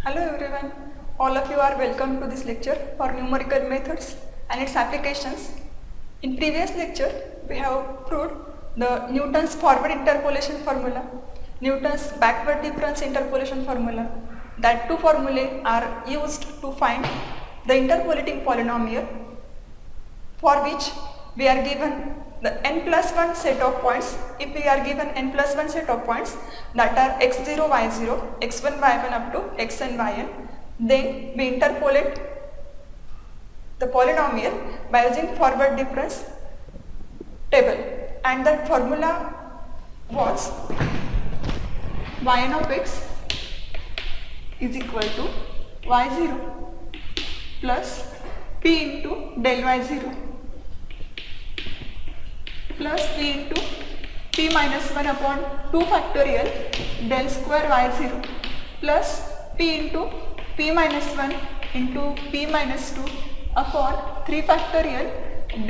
Hello everyone, all of you are welcome to this lecture for numerical methods and its applications. In previous lecture, we have proved the Newton's forward interpolation formula, Newton's backward difference interpolation formula. That two formulae are used to find the interpolating polynomial for which we are given the n plus 1 set of points. If we are given n plus 1 set of points that are x0, y0, x1, y1 up to xn, yn, then we interpolate the polynomial by using forward difference table, and that formula was yn of x is equal to y0 plus p into del y0 plus p into p minus 1 upon 2 factorial del square y0 plus p into p minus 1 into p minus 2 upon 3 factorial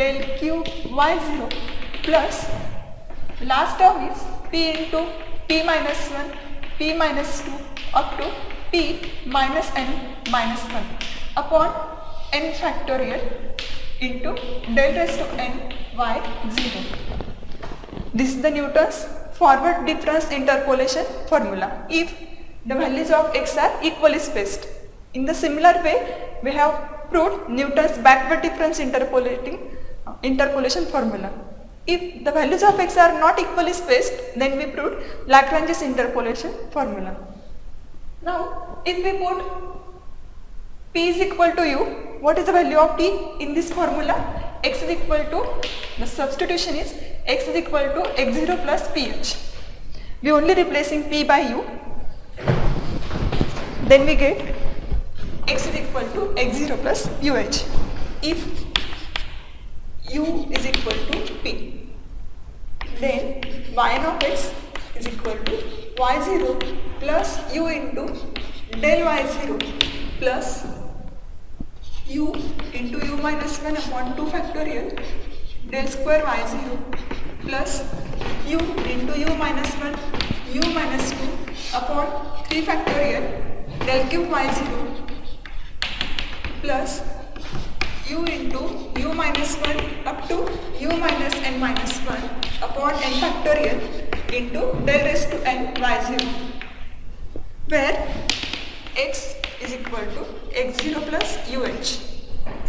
del cube y0 plus last term is p into p minus 1 p minus 2 up to p minus n minus 1 upon n factorial into del raised to n y0. This is the Newton's forward difference interpolation formula if the values of x are equally spaced. In the similar way, we have proved Newton's backward difference interpolation formula. If the values of x are not equally spaced, then we proved Lagrange's interpolation formula. Now, if we put p is equal to u, what is the value of t in this formula? X is equal to, the substitution is x is equal to x0 plus ph. We only replacing p by u, then we get x is equal to x0 plus uh. If u is equal to p, then yn of x is equal to y0 plus u into del y0 plus u into u minus 1 upon 2 factorial del square y0 plus u into u minus 1 u minus 2 upon 3 factorial del cube y0 plus u into u minus 1 up to u minus n minus 1 upon n factorial into del raised to n y0, where x is equal to x0 plus uh.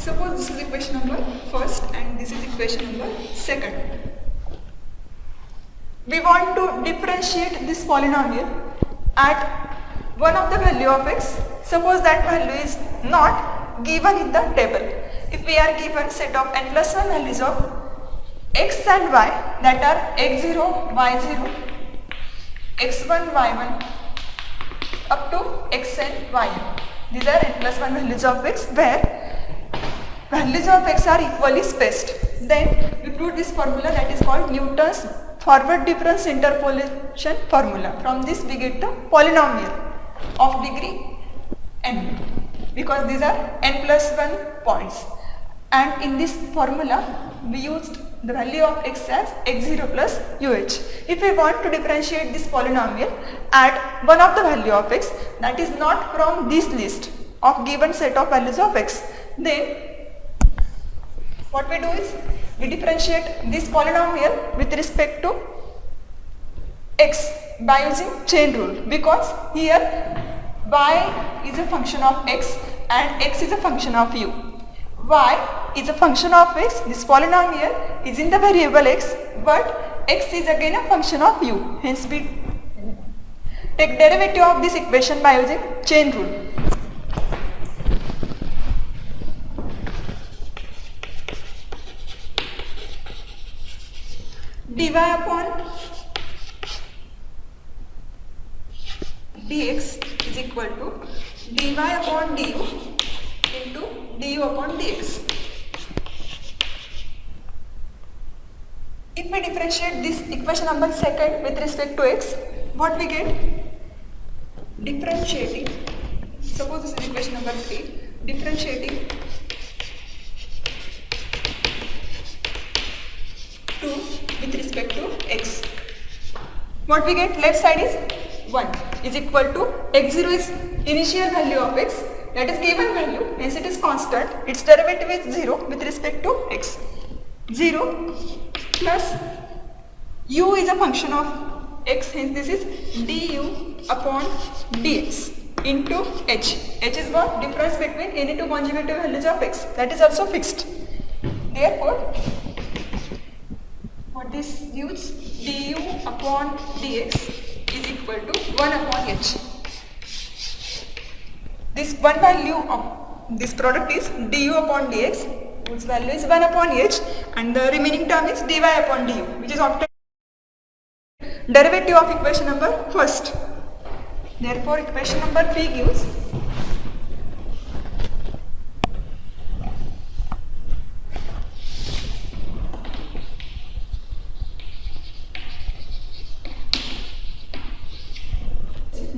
Suppose this is equation number first and this is equation number second. We want to differentiate this polynomial at one of the value of x. Suppose that value is not given in the table. If we are given set of n plus 1 values of x and y, that are x0, y0, x1, y1 up to xn, yn. These are n plus 1 values of x where values of x are equally spaced. Then we proved this formula that is called Newton's forward difference interpolation formula. From this we get the polynomial of degree n, because these are n plus 1 points, and in this formula we used the value of x as x0 plus uh. If we want to differentiate this polynomial at one of the value of x that is not from this list of given set of values of x, then what we do is we differentiate this polynomial with respect to x by using chain rule, because here y is a function of x and x is a function of u. Y is a function of x, this polynomial is in the variable x, but x is again a function of u. Hence we take derivative of this equation by using chain rule. dy upon dx is equal to dy upon du into du upon dx. If we differentiate this equation number second with respect to x, what we get? Differentiating, suppose this is equation number 3, differentiating 2 with respect to x. What we get? Left side is 1. is equal to x0 is initial value of x, that is given value, hence it is constant, its derivative is 0 with respect to x. 0 plus u is a function of x, hence this is du upon dx into h. H is what? Difference between any two conjugative values of x, that is also fixed. Therefore, what this gives, du upon dx is equal to 1 upon h. This one value of this product is du upon dx, whose value is 1 upon h, and the remaining term is dy upon du, which is often derivative of equation number first. Therefore, equation number 3 gives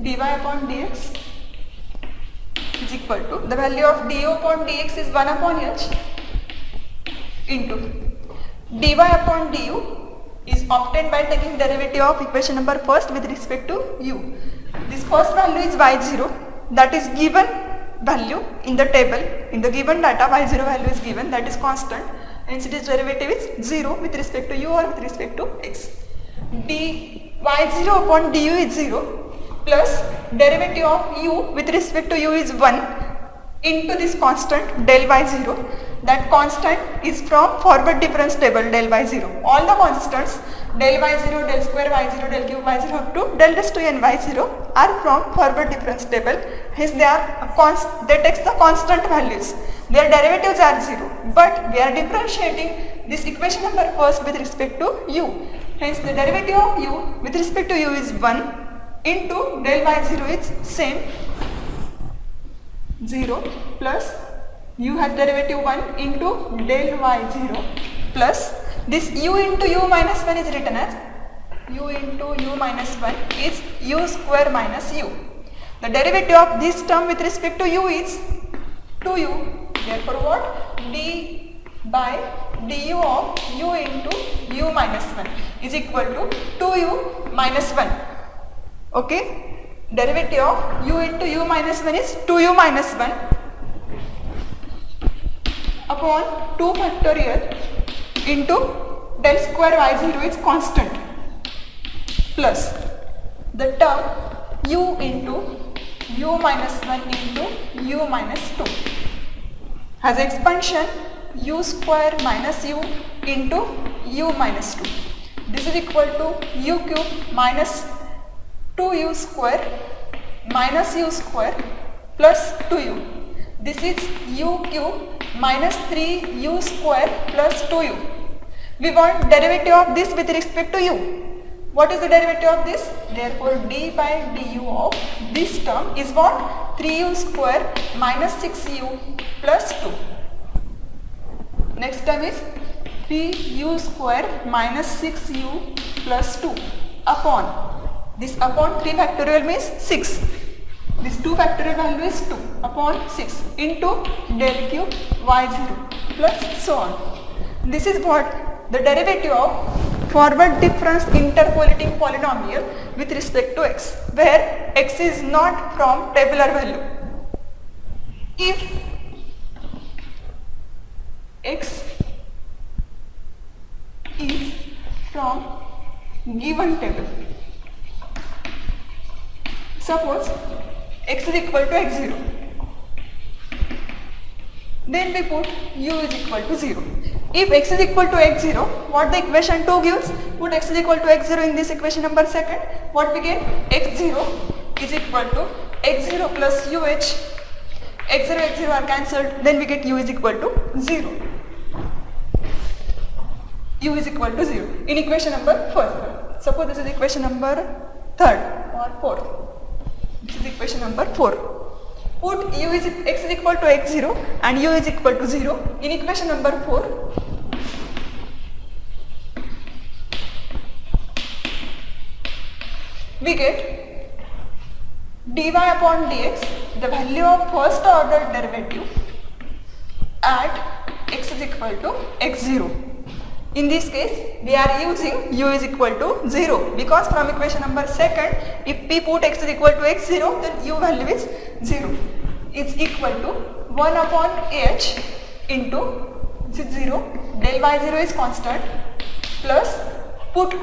dy upon dx is equal to, the value of du upon dx is 1 upon h into dy upon du is obtained by taking derivative of equation number first with respect to u. This first value is y0, that is given value in the table, in the given data y0 value is given, that is constant, hence its derivative is 0 with respect to u or with respect to x. y0 upon du is 0 plus derivative of u with respect to u is 1 into this constant del y0. That constant is from forward difference table del y0. All the constants del y0, del square y0, del cube y0 up to del raised to n y0 are from forward difference table. Hence they takes the constant values. Their derivatives are 0. But we are differentiating this equation number first with respect to u. Hence the derivative of u with respect to u is 1 into del y0 is same 0 plus u has derivative 1 into del y0 plus this u into u minus 1 is written as u into u minus 1 is u square minus u. The derivative of this term with respect to u is 2u. Therefore what? d by du of u into u minus 1 is equal to 2u minus 1. Okay? Derivative of u into u minus 1 is 2u minus 1 upon 2 factorial into del square y0 is constant plus the term u into u minus 1 into u minus 2 has expansion u square minus u into u minus 2. This is equal to u cube minus 2u square minus u square plus 2u. This is u cube minus 3u square plus 2u. We want derivative of this with respect to u. What is the derivative of this? Therefore, d by du of this term is what? 3u square minus 6u plus 2. Next term is 3u square minus 6u plus 2 upon, this upon 3 factorial means 6. This 2 factorial value is 2 upon 6 into del cube y0 plus so on. This is what? The derivative of forward difference interpolating polynomial with respect to x, where x is not from tabular value. If x is from given table, suppose x is equal to x0, then we put u is equal to 0. If x is equal to x0, what the equation 2 gives? Put x is equal to x0 in this equation number second. What we get? x0 is equal to x0 plus uh. x0 x0 are cancelled, then we get u is equal to 0. U is equal to 0 in equation number 4. Suppose this is equation number 3rd or 4th. This is equation number 4. Put u is x is equal to x0 and u is equal to 0 in equation number 4. We get dy upon dx, the value of first order derivative at x is equal to x0. In this case, we are using u is equal to 0 because from equation number 2nd, if we put x is equal to x0, then u value is 0. It's equal to 1 upon h into 0, del y0 is constant, plus put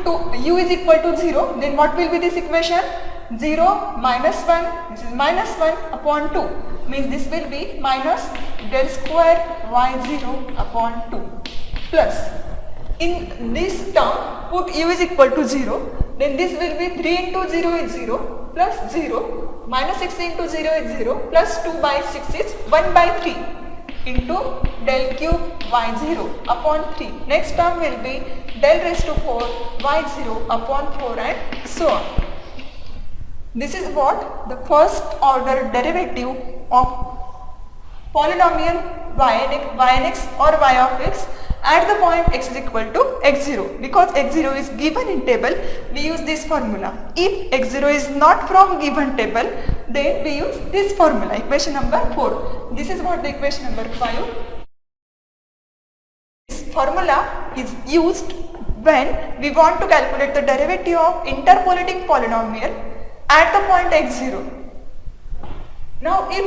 u is equal to 0, then what will be this equation? 0 minus 1, this is minus 1 upon 2, means this will be minus del square y0 upon 2, plus in this term put u is equal to 0, then this will be 3 into 0 is 0, plus 0, minus 6 into 0 is 0, plus 2 by 6 is 1 by 3 into del cube y0 upon 3. Next term will be del raised to 4 y0 upon 4 and so on. This is what the first order derivative of polynomialynx or y of x at the point x is equal to x0. Because x0 is given in table, we use this formula. If x0 is not from given table, then we use this formula, equation number 4. This is what the equation number 5. This formula is used when we want to calculate the derivative of interpolating polynomial at the point x0. Now if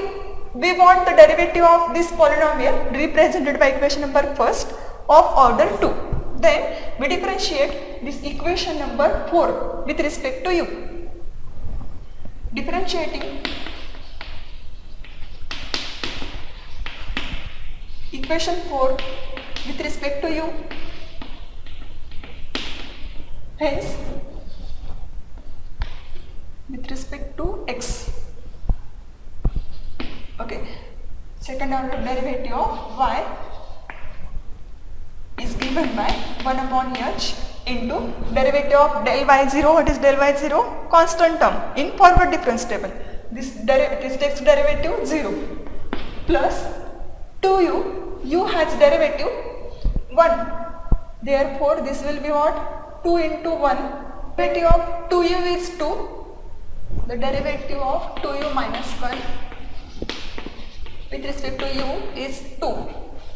we want the derivative of this polynomial represented by equation number 1st of order 2, then we differentiate this equation number 4 with respect to u. Differentiating equation 4 with respect to u, hence with respect to x. Okay, second order derivative of y is given by 1 upon h into derivative of del y0. What is del y0? Constant term in forward difference table. This takes derivative 0 plus 2u, u has derivative 1. Therefore, this will be what? 2 into 1. Derivative of 2u is 2. The derivative of 2u minus 1 with respect to u is 2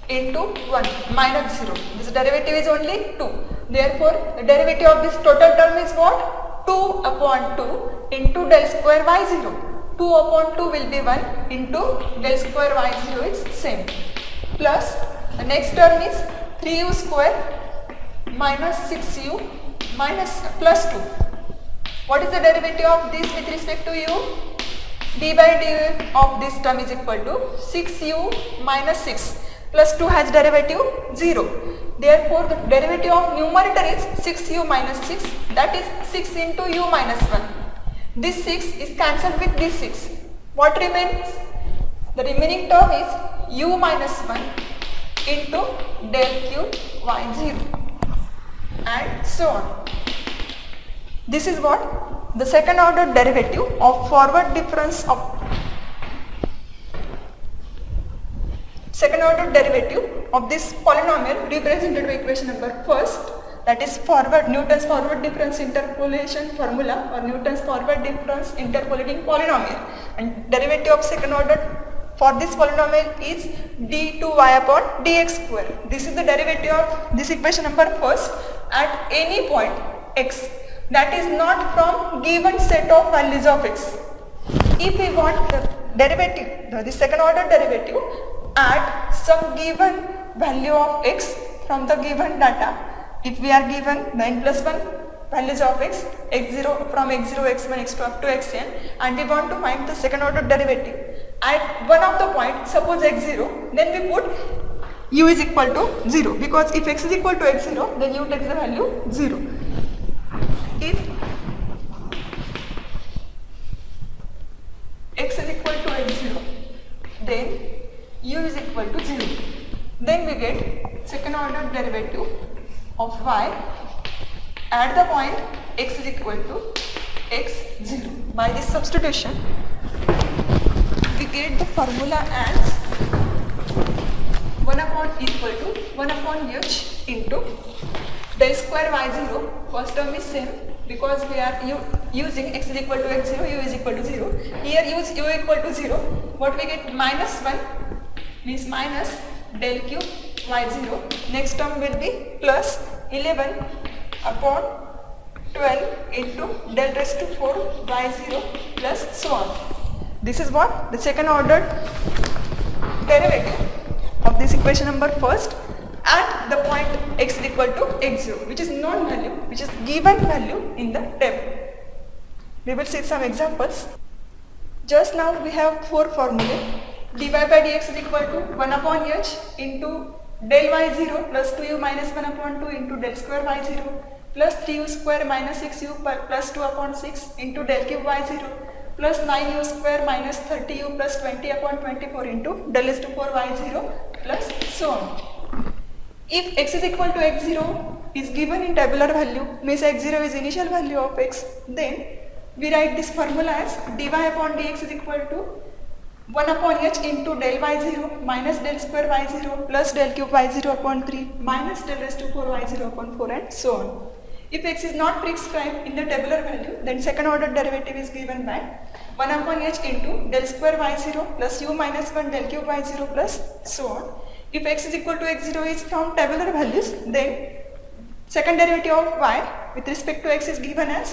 into 1 minus 0. This derivative is only 2. Therefore, the derivative of this total term is what? 2 upon 2 into del square y0. 2 upon 2 will be 1 into del square y0 is same. Plus, the next term is 3u square minus 6u minus plus 2. What is the derivative of this with respect to u? d by d of this term is equal to 6u minus 6 plus 2 has derivative 0. Therefore, the derivative of numerator is 6u minus 6, that is 6 into u minus 1. This 6 is cancelled with this 6. What remains? The remaining term is u minus 1 into del cube y0 and so on. This is what the second order derivative of forward difference of second order derivative of this polynomial represented by equation number 1st, that is Newton's forward difference interpolation formula or Newton's forward difference interpolating polynomial, and derivative of second order for this polynomial is d2y upon dx square. This is the derivative of this equation number 1st at any point x, that is not from given set of values of x. If we want the derivative, the second order derivative at some given value of x from the given data, if we are given the n plus 1 values of x, x0 from x0, x1, x2 up to xn, and we want to find the second order derivative at one of the points, suppose x0, then we put u is equal to 0, because if x is equal to x0, then u takes the value 0. If x is equal to x0, then u is equal to 0. Then we get second order derivative of y at the point x is equal to x0. By this substitution, we get the formula as 1 upon equal to 1 upon h into del square y0. First term is same because we are using x is equal to x0, u is equal to 0. Here use u equal to 0. What we get? Minus 1 means minus del cube y0. Next term will be plus 11 upon 12 into del raised to 4 by 0 plus so on. This is what? The second ordered derivative of this equation number first at the point x is equal to x0, which is known value, which is given value in the table. We will see some examples. Just now we have four formulae. dy by dx is equal to 1 upon h into del y0 plus 2u minus 1 upon 2 into del square y0 plus 3u square minus 6u plus 2 upon 6 into del cube y0 plus 9u square minus 30u plus 20 upon 24 into del raised to 4 y0 plus so on. If x is equal to x0 is given in tabular value, means x0 is initial value of x, then we write this formula as dy upon dx is equal to 1 upon h into del y0 minus del square y0 plus del cube y0 upon 3 minus del raised to 4 y0 upon 4 and so on. If x is not prescribed in the tabular value, then second order derivative is given by 1 upon h into del square y0 plus u minus 1 del cube y0 plus so on. If x is equal to x0 is from tabular values, then second derivative of y with respect to x is given as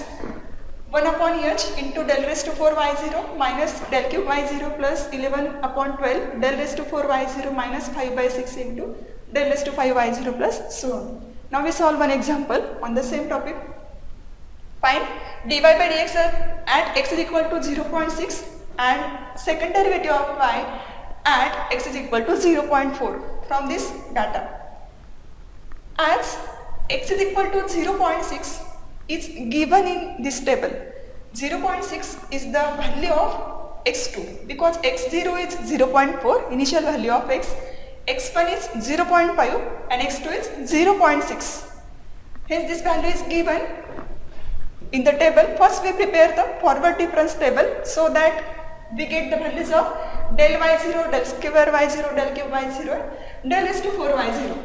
1 upon h into del raised to 4 y0 minus del cube y0 plus 11 upon 12 del raised to 4 y0 minus 5 by 6 into del raised to 5 y0 plus so on. Now we solve one example on the same topic. Find dy by dx at x is equal to 0.6 and second derivative of y at x is equal to 0.4 from this data. As x is equal to 0.6 is given in this table. 0.6 is the value of x2 because x0 is 0.4 initial value of x, x1 is 0.5 and x2 is 0.6. Hence this value is given in the table. First we prepare the forward difference table so that we get the values of del y0, del square y0, del cube y0 and del raised to 4 y0.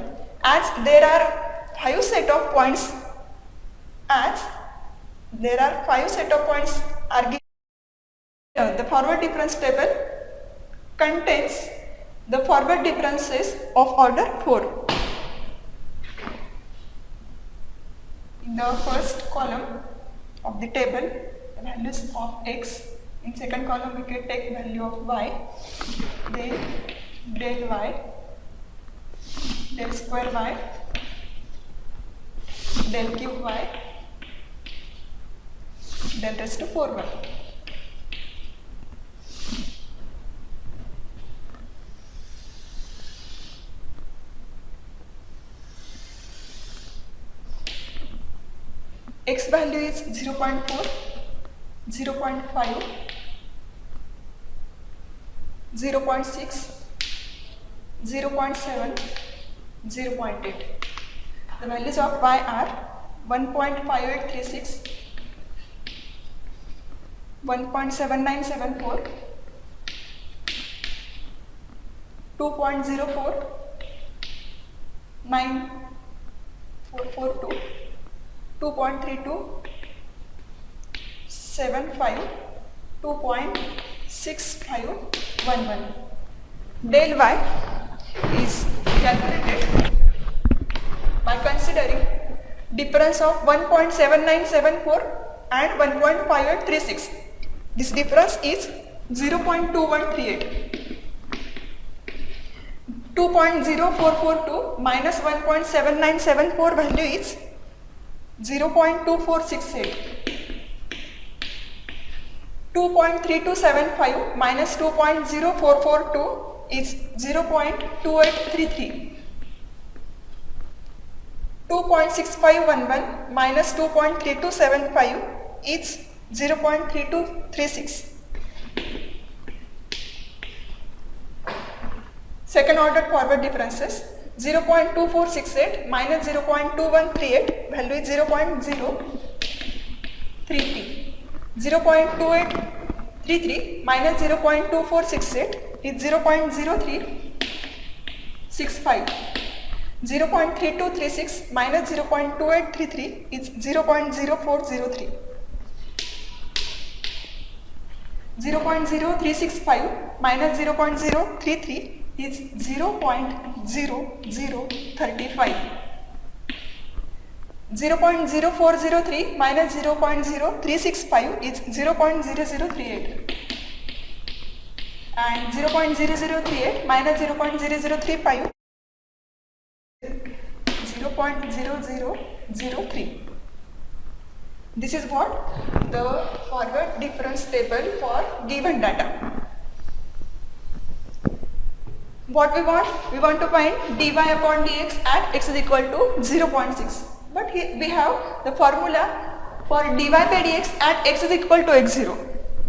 As there are 5 set of points are given, the forward difference table contains the forward differences of order 4. In the first column of the table, the values of x. In second column, we can take value of y, then del y, del square y, del cube y, del raised to 4y. X value is 0.4, 0.5, 0.6, 0.7, 0.8. The values of y are 1.5836, 1.7974, 2.04, 9442, 2.32, 75, 2.6511. Del y is calculated by considering difference of 1.7974 and 1.5836. This difference is 0.2138. 2.0442 minus 1.7974 value is 0.2468. 2.3275 minus 2.0442 is 0.2833. 2.6511 minus 2.3275 is 0.3236. Second order forward differences. 0.2468 minus 0.2138 value is 0.033. 0.2833 minus 0.2468 is 0.0365. 0.3236 minus 0.2833 is 0.0403. 0.0365 minus 0.033 is 0.0035. 0.0403 minus 0.0365 is 0.0038, and 0.0038 minus 0.0035 0.0003. This is what the forward difference table for given data. What we want? We want to find dy upon dx at x is equal to 0.6. But here we have the formula for dy by dx at x is equal to x0.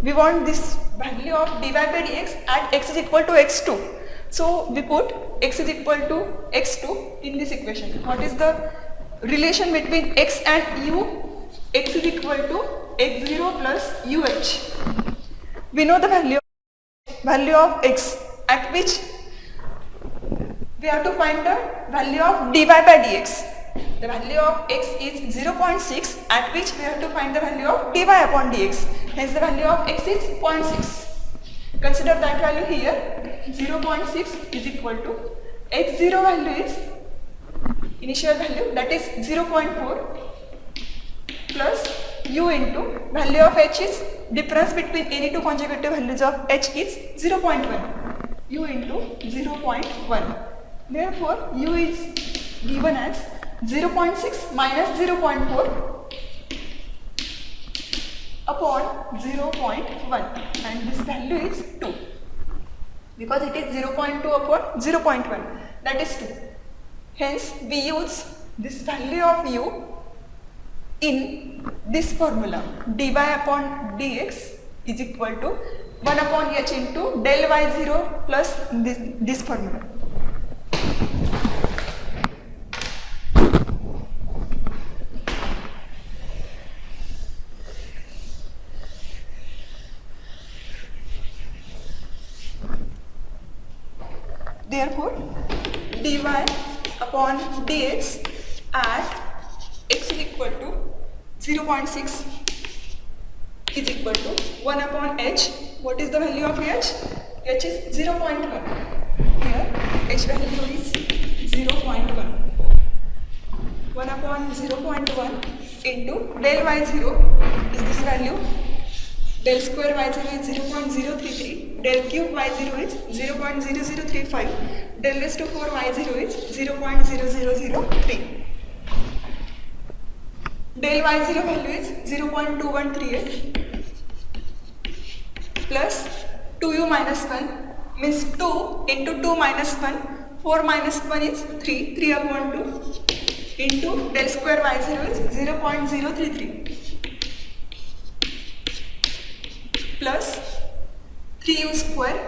We want this value of dy by dx at x is equal to x2. So we put x is equal to x2 in this equation. What is the relation between x and u? X is equal to x0 plus uh. We know the value of x at which we have to find the value of dy by dx. The value of x is 0.6 at which we have to find the value of dy upon dx. Hence the value of x is 0.6. Consider that value here. 0.6 is equal to x0 value is initial value, that is 0.4, plus u into value of h is difference between any two consecutive values of h is 0.1. U into 0.1. Therefore, u is given as 0.6 minus 0.4 upon 0.1, and this value is 2 because it is 0.2 upon 0.1, that is 2. Hence, we use this value of u in this formula. Dy upon dx is equal to 1 upon h into del y0 plus this formula. Therefore, dy upon dx at x is equal to 0.6 is equal to 1 upon h. What is the value of h? H is 0.1. Here, h value is 0.1. 1 upon 0.1 into del y0 is this value. Del square y0 is 0.033, del cube y0 is 0.0035, del raised to 4 y0 is 0.0003. Del y0 value is 0.2138 plus 2u minus 1 means 2 into 2 minus 1, 4 minus 1 is 3 upon 2 into del square y0 is 0.033. Plus 3u square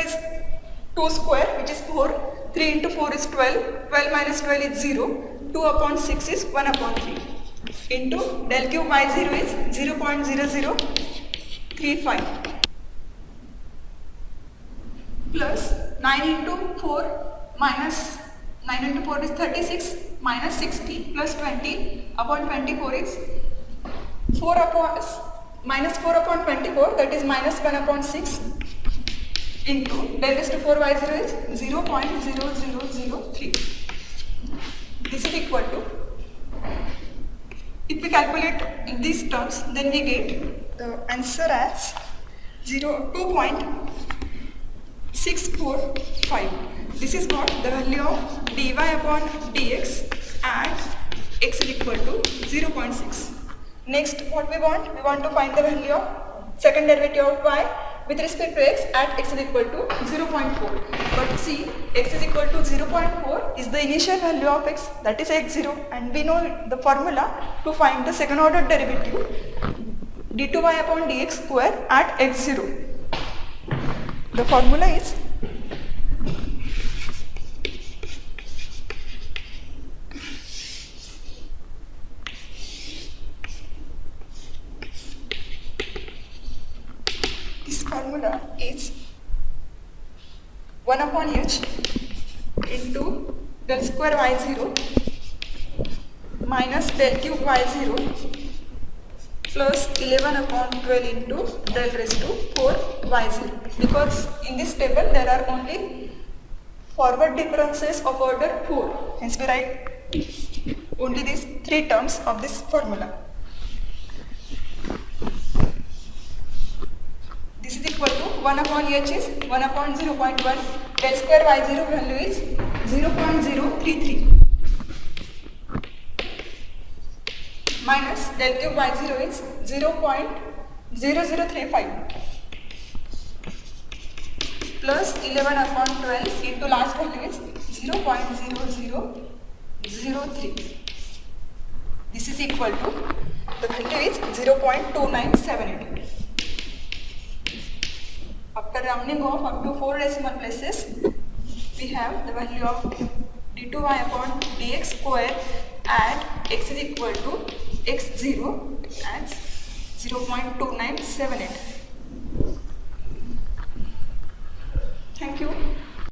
is 2 square which is 4, 3 into 4 is 12, 12 minus 12 is 0, 2 upon 6 is 1 upon 3 into del cube y0 is 0.0035 plus 9 into 4 minus 9 into 4 is 36 minus 60 plus 20 upon 24 is 4 upon minus 4 upon 24, that is minus 1 upon 6 into del raised to 4 y0 is 0.0003. This is equal to, if we calculate these terms, then we get the answer as 2.645. This is what the value of dy upon dx at x is equal to 0.6. Next, what we want? We want to find the value of second derivative of y with respect to x at x is equal to 0.4. But see, x is equal to 0.4 is the initial value of x, that is x0, and we know the formula to find the second order derivative d2y upon dx square at x0. The formula is formula is 1 upon h into del square y0 minus del cube y0 plus 11 upon 12 into del raised to 4 y0. Because in this table there are only forward differences of order 4. Hence we write only these three terms of this formula. This is equal to 1 upon h is 1 upon 0.1, del square y0 value is 0.033 minus del cube y0 is 0.0035 plus 11 upon 12 into last value is 0.0003. This is equal to, the value is 0.2978. After rounding off up to 4 decimal places, we have the value of d2y upon dx square at x is equal to x0 as 0.2978. Thank you.